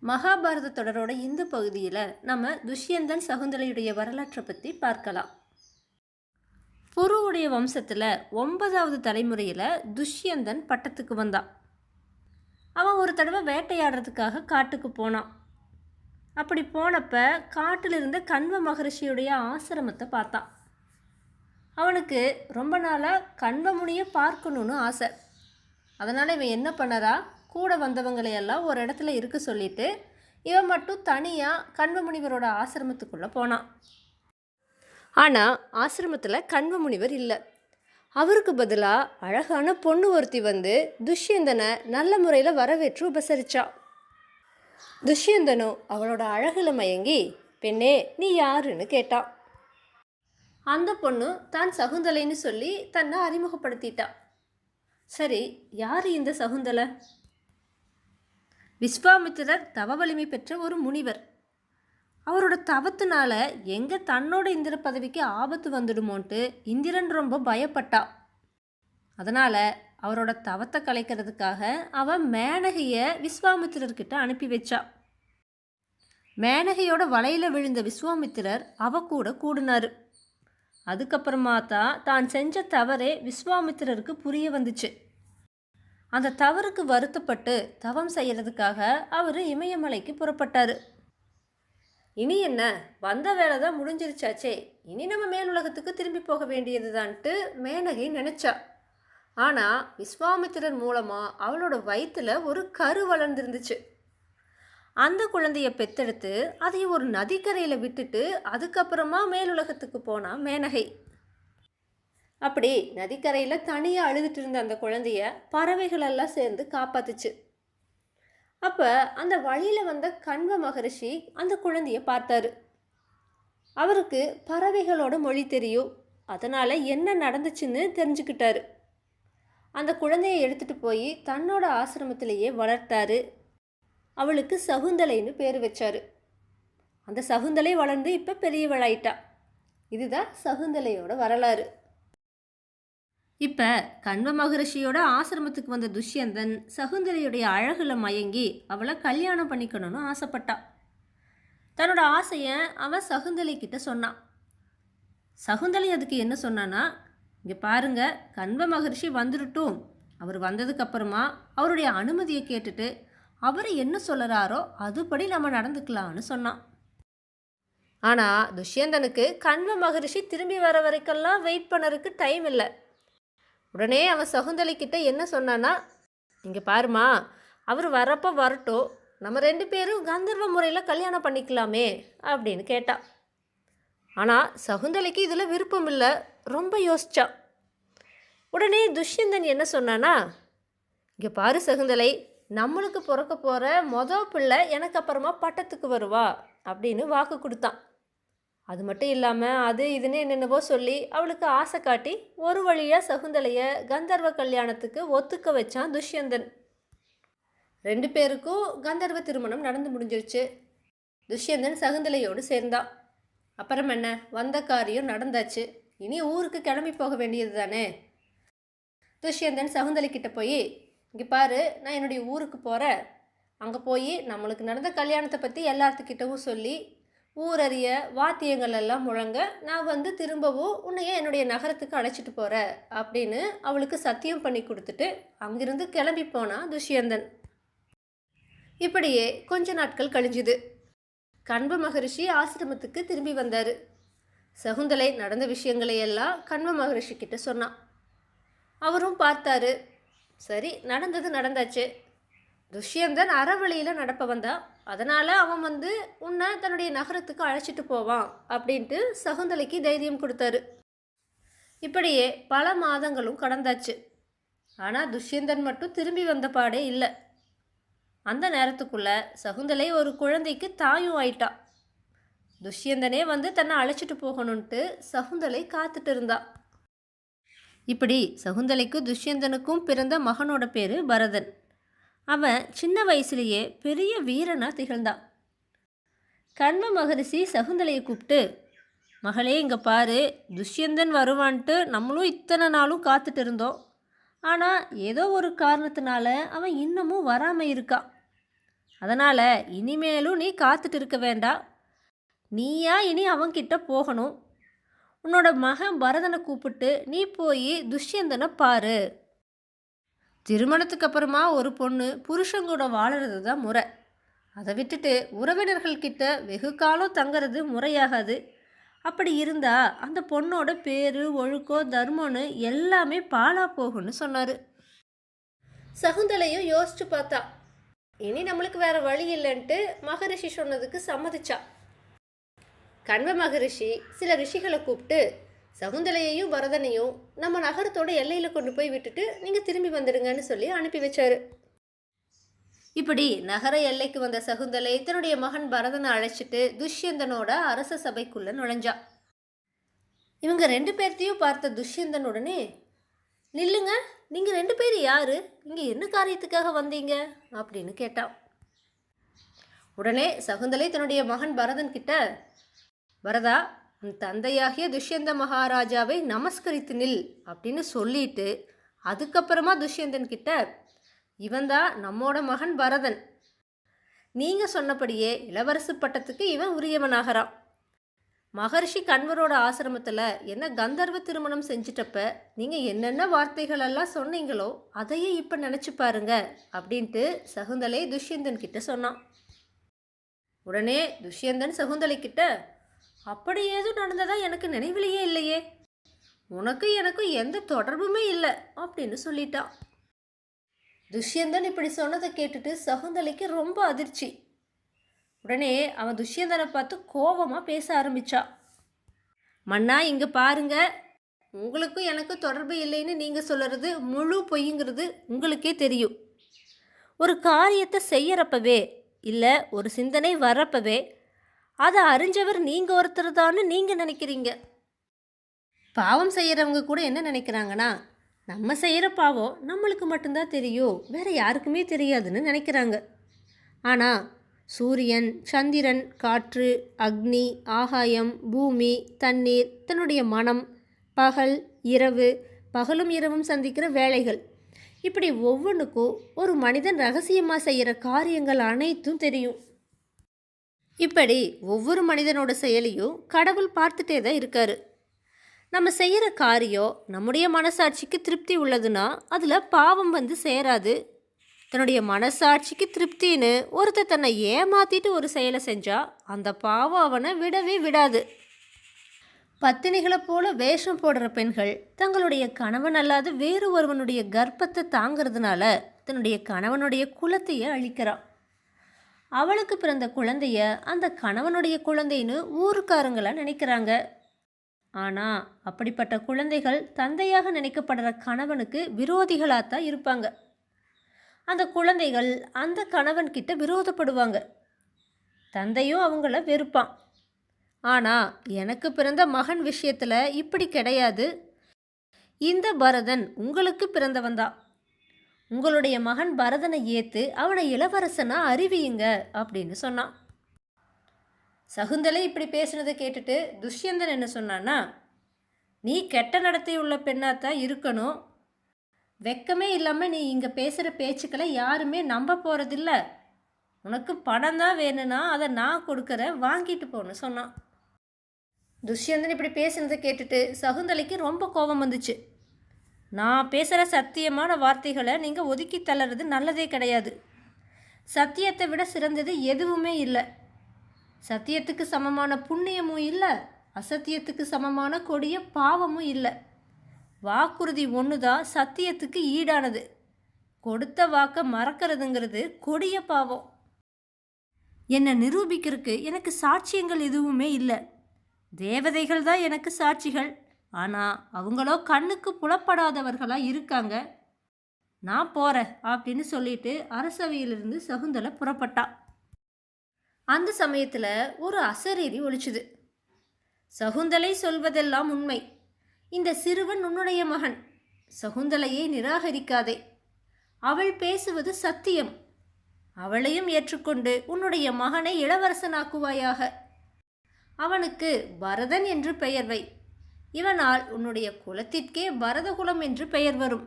மகாபாரத தொடரோட இந்த பகுதியில் நம்ம துஷ்யந்தன் சகுந்தலையுடைய வரலாற்றை பற்றி பார்க்கலாம். புருவுடைய வம்சத்தில் 9வது தலைமுறையில் துஷ்யந்தன் பட்டத்துக்கு வந்தான். அவன் ஒரு தடவை வேட்டையாடுறதுக்காக காட்டுக்கு போனான். அப்படி போனப்ப காட்டில் இருந்த கண்வ மகரிஷியுடைய ஆசிரமத்தை பார்த்தான். அவனுக்கு ரொம்ப நாளாக கண்வமுனியை பார்க்கணுன்னு ஆசை. அதனால் இவன் என்ன பண்ணறா, கூட வந்தவங்களையெல்லாம் ஒரு இடத்துல இருக்க சொல்லிட்டு இவன் மட்டும் தனியாக கண்வமுனிவரோட ஆசிரமத்துக்குள்ளே போனான். ஆனால் ஆசிரமத்தில் கண்வமுனிவர் இல்லை. அவருக்கு பதிலாக அழகான பொண்ணு ஒருத்தி வந்து துஷ்யந்தனை நல்ல முறையில் வரவேற்று உபசரித்தா. துஷ்யந்தனும் அவளோட அழகில் மயங்கி, பெண்ணே நீ யாருன்னு கேட்டான். அந்த பொண்ணு தான் சகுந்தலைன்னு சொல்லி தன்னை அறிமுகப்படுத்திட்டா. சரி, யார் இந்த சகுந்தலை? விஸ்வாமித்திரர் தவ வலிமை பெற்ற ஒரு முனிவர். அவரோட தவத்தினால எங்கே தன்னோட இந்திர பதவிக்கு ஆபத்து வந்துடுமோன்ட்டு இந்திரன் ரொம்ப பயப்பட்டா. அதனால் அவரோட தவத்தை கலைக்கிறதுக்காக அவன் மேனகையை விஸ்வாமித்திரர்கிட்ட அனுப்பி வச்சா. மேனகையோட வலையில் விழுந்த விஸ்வாமித்திரர் அவ கூட கூடினார். அதுக்கப்புறமா தான் செஞ்ச தவறே விஸ்வாமித்திரருக்கு புரிய வந்துச்சு. அந்த தவறுக்கு வருத்தப்பட்டு தவம் செய்கிறதுக்காக அவர் இமயமலைக்கு புறப்பட்டார். இனி என்ன, வந்த வேலை தான் முடிஞ்சிருச்சாச்சே, இனி நம்ம மேலுலகத்துக்கு திரும்பி போக வேண்டியது தான்ட்டு மேனகை நினச்சா. ஆனால் விஸ்வாமித்திரர் மூலமாக அவளோட வயிற்றில் ஒரு கரு வளர்ந்துருந்துச்சு. அந்த குழந்தைய பெத்தெடுத்து அதையும் ஒரு நதிக்கரையில் விட்டுட்டு அதுக்கப்புறமா மேலுலகத்துக்கு போனா மேனகை. அப்படி நதிக்கரையில் தனியாக அழுதுட்டு இருந்த அந்த குழந்தைய பறவைகளெல்லாம் சேர்ந்து காப்பாத்துச்சு. அப்போ அந்த வழியில் வந்த கண்வ மகரிஷி அந்த குழந்தைய பார்த்தாரு. அவருக்கு பறவைகளோட மொழி தெரியும். அதனால் என்ன நடந்துச்சுன்னு தெரிஞ்சுக்கிட்டாரு. அந்த குழந்தைய எடுத்துகிட்டு போய் தன்னோட ஆசிரமத்திலேயே வளர்த்தாரு. அவளுக்கு சகுந்தலைன்னு பேர் வச்சாரு. அந்த சகுந்தலை வளர்ந்து இப்போ பெரியவளாயிட்டா. இதுதான் சகுந்தலையோட வரலாறு. இப்போ கண்வ மகரிஷியோட ஆசிரமத்துக்கு வந்த துஷ்யந்தன் சகுந்தலையுடைய அழகில் மயங்கி அவளை கல்யாணம் பண்ணிக்கணும்னு ஆசைப்பட்டான். தன்னோட ஆசையை அவன் சகுந்தலை கிட்ட சொன்னான். சகுந்தலை அதுக்கு என்ன சொன்னான்னா, இங்கே பாருங்க, கண்வ மகரிஷி வந்துடட்டும், அவர் வந்ததுக்கப்புறமா அவருடைய அனுமதியை கேட்டுட்டு அவர் என்ன சொல்கிறாரோ அதுபடி நம்ம நடந்துக்கலான்னு சொன்னான். ஆனால் துஷ்யந்தனுக்கு கண்வ மகரிஷி திரும்பி வர வரைக்கெல்லாம் வெயிட் பண்ணறதுக்கு டைம் இல்லை. உடனே அவன் சகுந்தலைக்கிட்ட என்ன சொன்னான்னா, இங்கே பாருமா, அவர் வரப்போ வரட்டும், நம்ம 2 பேரும் கந்தர்வ முறையில் கல்யாணம் பண்ணிக்கலாமே அப்படின்னு கேட்டான். ஆனால் சகுந்தலைக்கு இதில் விருப்பம் இல்லை, ரொம்ப யோசிச்சா. உடனே துஷ்யந்தன் என்ன சொன்னான்னா, இங்கே பாரு சகுந்தலை, நம்மளுக்கு பிறக்க போகிற பிள்ளை எனக்கு அப்புறமா பட்டத்துக்கு வருவா அப்படின்னு வாக்கு கொடுத்தான். அது மட்டும் இல்லாமல் அது இதுன்னு என்னென்னவோ சொல்லி அவளுக்கு ஆசை காட்டி ஒரு வழியாக சகுந்தலையை கந்தர்வ கல்யாணத்துக்கு ஒத்துக்க வச்சான் துஷ்யந்தன். 2 பேருக்கும் கந்தர்வ திருமணம் நடந்து முடிஞ்சிருச்சு. துஷ்யந்தன் சகுந்தலையோடு சேர்ந்தான். அப்புறம் என்ன, வந்த காரியம் நடந்தாச்சு, இனி ஊருக்கு கிளம்பி போக வேண்டியது தானே. துஷ்யந்தன் சகுந்தலைக்கிட்ட போய், இங்கே பாரு, நான் என்னுடைய ஊருக்கு போகிறேன், அங்கே போய் நம்மளுக்கு நடந்த கல்யாணத்தை பற்றி எல்லாத்துக்கிட்டவும் சொல்லி ஊரறிய வாத்தியங்கள் எல்லாம் முழங்க நான் வந்து திரும்பவும் உன்னையே என்னுடைய நகரத்துக்கு அழைச்சிட்டு போகிறேன் அப்படின்னு அவளுக்கு சத்தியம் பண்ணி கொடுத்துட்டு அங்கிருந்து கிளம்பி போனான் துஷ்யந்தன். இப்படியே கொஞ்ச நாட்கள் கழிஞ்சுது. கண்வ மகரிஷி ஆசிரமத்துக்கு திரும்பி வந்தார். சகுந்தலை நடந்த விஷயங்களை எல்லாம் கண்வ மகரிஷி கிட்ட சொன்னான். அவரும் பார்த்தாரு. சரி, நடந்தது நடந்தாச்சு. துஷ்யந்தன் அறவழியில் நடப்ப வந்தான், அதனால் அவன் வந்து உன்னை தன்னுடைய நகரத்துக்கு அழைச்சிட்டு போவான் அப்படின்ட்டு சகுந்தலைக்கு தைரியம் கொடுத்தாரு. இப்படியே பல மாதங்களும் கடந்தாச்சு. ஆனால் துஷ்யந்தன் மட்டும் திரும்பி வந்த பாடே இல்லை. அந்த நேரத்துக்குள்ள சகுந்தலை ஒரு குழந்தைக்கு தாயும் ஆயிட்டா. துஷ்யந்தனே வந்து தன்னை அழைச்சிட்டு போகணுன்ட்டு சகுந்தலை காத்துட்டு இருந்தா. இப்படி சகுந்தலைக்கும் துஷ்யந்தனுக்கும் பிறந்த மகனோட பேர் பரதன். அவன் சின்ன வயசுலேயே பெரிய வீரனாக திகழ்ந்தான். கண்வ மகரிஷி சகுந்தலையை கூப்பிட்டு, மகளே இங்கே பாரு, துஷ்யந்தன் வருவான்ட்டு நம்மளும் இத்தனை நாளும் காத்துட்டு இருந்தோம். ஆனால் ஏதோ ஒரு காரணத்தினால அவன் இன்னமும் வராமல் இருக்கான். அதனால் இனிமேலும் நீ காத்துட்டு இருக்க வேண்டாம். நீயா இனி அவன்கிட்ட போகணும். உன்னோட மகன் பரதனை கூப்பிட்டு நீ போய் துஷ்யந்தனை பாரு. திருமணத்துக்கு அப்புறமா ஒரு பொண்ணு புருஷங்கூட வாழறது தான் முறை. அதை விட்டுட்டு உறவினர்கள்கிட்ட வெகு காலம் தங்கிறது முறையாகாது. அப்படி இருந்தால் அந்த பொண்ணோட பேர், ஒழுக்கம், தர்மம்னு எல்லாமே பாழா போகும்னு சொன்னார். சகுந்தலையும் யோசிச்சு பார்த்தா. இனி நம்மளுக்கு வேற வழி இல்லைன்ட்டு மகரிஷி சொன்னதுக்கு சம்மதிச்சா. கண்வ மகரிஷி சில ரிஷிகளை கூப்பிட்டு சகுந்தலையையும் பரதனையும் நம்ம நகரத்தோட எல்லையில் கொண்டு போய் விட்டுட்டு நீங்கள் திரும்பி வந்துடுங்கன்னு சொல்லி அனுப்பி வச்சாரு. இப்படி நகர எல்லைக்கு வந்த சகுந்தலை தன்னுடைய மகன் பரதனை அழைச்சிட்டு துஷ்யந்தனோட அரச சபைக்குள்ள நுழைஞ்சா. இவங்க 2 பேர்த்தையும் பார்த்த துஷ்யந்தன் உடனே, நில்லுங்க, நீங்கள் 2 பேர் யாரு, இங்கே என்ன காரியத்துக்காக வந்தீங்க அப்படின்னு கேட்டான். உடனே சகுந்தலை தன்னுடைய மகன் பரதன் கிட்ட, பரதா, உன் தந்தையாகிய துஷ்யந்த மகாராஜாவை நமஸ்கரித்து நில் அப்படின்னு சொல்லிட்டு அதுக்கப்புறமா துஷ்யந்தன் கிட்ட, இவன்தான் நம்மோட மகன் பரதன். நீங்கள் சொன்னபடியே இளவரசு பட்டத்துக்கு இவன் உரியவனாகிறான். மகர்ஷி கண்வரோட ஆசிரமத்தில் என்ன கந்தர்வ திருமணம் செஞ்சிட்டப்ப நீங்கள் என்னென்ன வார்த்தைகளெல்லாம் சொன்னீங்களோ அதையே இப்போ நினச்சி பாருங்க அப்படின்ட்டு சகுந்தலை துஷ்யந்தன் கிட்ட சொன்னான். உடனே துஷ்யந்தன் சகுந்தலை கிட்ட, அப்படி ஏதும் நடந்ததா எனக்கு நினைவிலேயே இல்லையே, உனக்கு எனக்கும் எந்த தொடர்புமே இல்லை அப்படின்னு சொல்லிட்டான். துஷ்யந்தன் இப்படி சொன்னதை கேட்டுட்டு சகுந்தலைக்கு ரொம்ப அதிர்ச்சி. உடனே அவன் துஷ்யந்தனை பார்த்து கோபமாக பேச ஆரம்பிச்சா. மன்னா, இங்கே பாருங்க, உங்களுக்கும் எனக்கும் தொடர்பு இல்லைன்னு நீங்கள் சொல்கிறது முழு பொய்ங்கிறது உங்களுக்கே தெரியும். ஒரு காரியத்தை செய்யறப்பவே இல்லை ஒரு சிந்தனை வர்றப்பவே அதை அறிஞ்சவர் நீங்கள் ஒருத்தர் தான்னு நீங்கள் நினைக்கிறீங்க. பாவம் செய்கிறவங்க கூட என்ன நினைக்கிறாங்கன்னா, நம்ம செய்கிற பாவம் நம்மளுக்கு மட்டும்தான் தெரியும், வேறு யாருக்குமே தெரியாதுன்னு நினைக்கிறாங்க. ஆனால் சூரியன், சந்திரன், காற்று, அக்னி, ஆகாயம், பூமி, தண்ணீர், தன்னுடைய மனம், பகல், இரவு, பகலும் இரவும் சந்திக்கிற வேலைகள், இப்படி ஒவ்வொன்றுக்கும் ஒரு மனிதன் ரகசியமாக செய்கிற காரியங்கள் அனைத்தும் தெரியும். இப்படி ஒவ்வொரு மனிதனோட செயலையும் கடவுள் பார்த்துட்டே தான் இருக்காரு. நம்ம செய்கிற காரியம் நம்முடைய மனசாட்சிக்கு திருப்தி உள்ளதுன்னா அதில் பாவம் வந்து சேராது. தன்னுடைய மனசாட்சிக்கு திருப்தின்னு ஒருத்தர் தன்னை ஏமாற்றிட்டு ஒரு செயலை செஞ்சால் அந்த பாவம் அவனை விடவே விடாது. பத்தினிகளை போல வேஷம் போடுற பெண்கள் தங்களுடைய கணவன் அல்லாத வேறு ஒருவனுடைய கர்ப்பத்தை தாங்கிறதுனால தன்னுடைய கணவனுடைய குலத்தையே அழிக்கிறான். அவளுக்கு பிறந்த குழந்தைய அந்த கணவனுடைய குழந்தைன்னு ஊருக்காரங்களாக நினைக்கிறாங்க. ஆனால் அப்படிப்பட்ட குழந்தைகள் தந்தையாக நினைக்கப்படுற கணவனுக்கு விரோதிகளாகத்தான் இருப்பாங்க. அந்த குழந்தைகள் அந்த கணவன்கிட்ட விரோதப்படுவாங்க. தந்தையும் அவங்கள வெறுப்பான். ஆனால் எனக்கு பிறந்த மகன் விஷயத்தில் இப்படி கிடையாது. இந்த பரதன் உங்களுக்கு பிறந்தவன் தான். உங்களுடைய மகன் பரதனை ஏற்று அவனை இளவரசனா அறிவியுங்க அப்படின்னு சொன்னான். சகுந்தலை இப்படி பேசுனதை கேட்டுட்டு துஷ்யந்தன் என்ன சொன்னான்னா, நீ கெட்ட நடத்தை உள்ள பெண்ணாத்தான் இருக்கணும். வெக்கமே இல்லாமல் நீ இங்கே பேசுகிற பேச்சுக்களை யாருமே நம்ப போகிறதில்ல. உனக்கு பணம் தான் வேணும்னா அதை நான் கொடுக்குறேன், வாங்கிட்டு போன்னு சொன்னான். துஷ்யந்தன் இப்படி பேசுனதை கேட்டுட்டு சகுந்தலைக்கு ரொம்ப கோபம் வந்துச்சு. நான் பேசுகிற சத்தியமான வார்த்தைகளை நீங்கள் ஒதுக்கி தள்ளுறது நல்லதே கிடையாது. சத்தியத்தை விட சிறந்தது எதுவுமே இல்லை. சத்தியத்துக்கு சமமான புண்ணியமும் இல்லை, அசத்தியத்துக்கு சமமான கொடிய பாவமும் இல்லை. வாக்குறுதி ஒன்று தான் சத்தியத்துக்கு ஈடானது. கொடுத்த வாக்கை மறக்கிறதுங்கிறது கொடிய பாவம். என்னை நிரூபிக்கிறதுக்கு எனக்கு சாட்சியங்கள் எதுவுமே இல்லை. தேவதைகள் தான் எனக்கு சாட்சிகள். ஆனால் அவங்களோ கண்ணுக்கு புலப்படாதவர்களாக இருக்காங்க. நான் போகிறேன் அப்படின்னு சொல்லிட்டு அரசவையிலிருந்து சகுந்தலை புறப்பட்டா. அந்த சமயத்தில் ஒரு அசரீரி ஒலிச்சுது. சகுந்தலை சொல்வதெல்லாம் உண்மை. இந்த சிறுவன் உன்னுடைய மகன். சகுந்தலையை நிராகரிக்காதே. அவள் பேசுவது சத்தியம். அவளையும் ஏற்றுக்கொண்டு உன்னுடைய மகனை இளவரசனாக்குவாயாக. அவனுக்கு பரதன் என்று பெயர் வை. இவனால் உன்னுடைய குலத்திற்கே பரதகுலம் என்று பெயர் வரும்.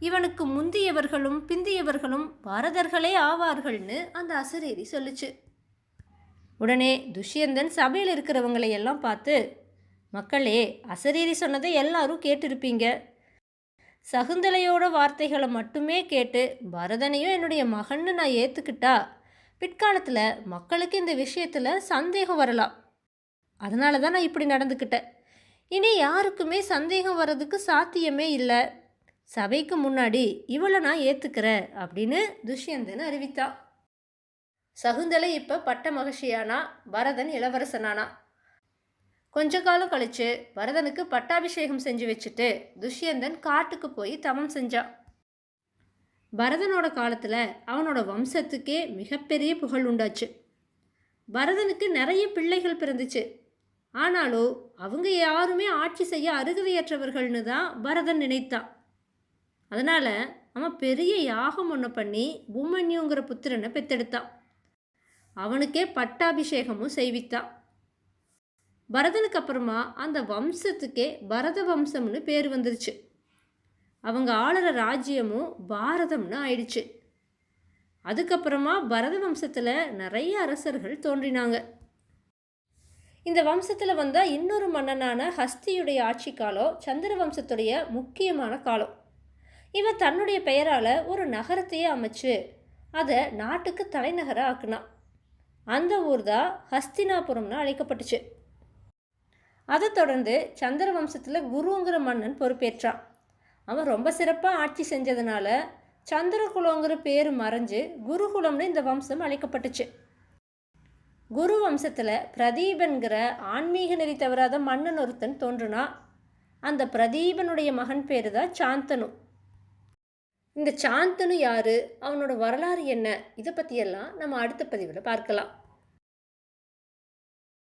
இவனுக்கு முந்தியவர்களும் பிந்தியவர்களும் பாரதர்களே ஆவார்கள்னு அந்த அசரீரி சொல்லுச்சு. உடனே துஷ்யந்தன் சபையில் இருக்கிறவங்களை எல்லாம் பார்த்து, மக்களே, அசரீரி சொன்னதை எல்லாரும் கேட்டிருப்பீங்க. சகுந்தலையோட வார்த்தைகளை மட்டுமே கேட்டு பரதனையும் என்னுடைய மகன்னு நான் ஏற்றுக்கிட்டா பிற்காலத்தில் மக்களுக்கு இந்த விஷயத்தில் சந்தேகம் வரலாம். அதனால தான் நான் இப்படி நடந்துக்கிட்டேன். இனி யாருக்குமே சந்தேகம் வர்றதுக்கு சாத்தியமே இல்லை. சபைக்கு முன்னாடி இவளை நான் ஏற்றுக்கிறேன் அப்படின்னு துஷ்யந்தன் அறிவித்தான். சகுந்தலை இப்போ பட்ட மகிழ்ச்சியானா, பரதன் இளவரசனானா. கொஞ்ச காலம் கழித்து பரதனுக்கு பட்டாபிஷேகம் செஞ்சு வச்சுட்டு துஷ்யந்தன் காட்டுக்கு போய் தவம் செஞ்சான். பரதனோட காலத்தில் அவனோட வம்சத்துக்கே மிகப்பெரிய புகழ் உண்டாச்சு. பரதனுக்கு நிறைய பிள்ளைகள் பிறந்துச்சு. ஆனாலும் அவங்க யாருமே ஆட்சி செய்ய அருகதையற்றவர்கள்னு தான் பரதன் நினைத்தான். அதனால் அவன் பெரிய யாகம் ஒன்று பண்ணி பூமன்யுங்கிற புத்திரனை பெற்றெடுத்தான். அவனுக்கே பட்டாபிஷேகமும் செய்வித்தான். பரதனுக்கு அப்புறமா அந்த வம்சத்துக்கே பரத வம்சம்னு பேர் வந்துருச்சு. அவங்க ஆளுற ராஜ்யமும் பாரதம்னு ஆயிடுச்சு. அதுக்கப்புறமா பரத வம்சத்தில் நிறைய அரசர்கள் தோன்றினாங்க. இந்த வம்சத்தில் வந்த இன்னொரு மன்னனான ஹஸ்தியுடைய ஆட்சி காலம் சந்திர வம்சத்துடைய முக்கியமான காலம். இவன் தன்னுடைய பெயரால் ஒரு நகரத்தையே அமைச்சு அதை நாட்டுக்கு தலைநகராக ஆக்குனான். அந்த ஊர் தான் ஹஸ்தினாபுரம்னு அழைக்கப்பட்டுச்சு. அதை தொடர்ந்து சந்திர வம்சத்தில் குருங்கிற மன்னன் பொறுப்பேற்றான். அவன் ரொம்ப சிறப்பாக ஆட்சி செஞ்சதுனால சந்திரகுலங்கிற பேர் மறைஞ்சு குருகுலம்னு இந்த வம்சம் அழைக்கப்பட்டுச்சு. குரு வம்சத்தில் பிரதீபன்கிற ஆன்மீக நெறி தவறாத மன்னன் ஒருத்தன் தோன்றுனா. அந்த பிரதீபனுடைய மகன் பேர் தான் சாந்தனு. இந்த சாந்தனு யார், அவனோட வரலாறு என்ன, இதை பற்றியெல்லாம் நம்ம அடுத்த பதிவில் பார்க்கலாம்.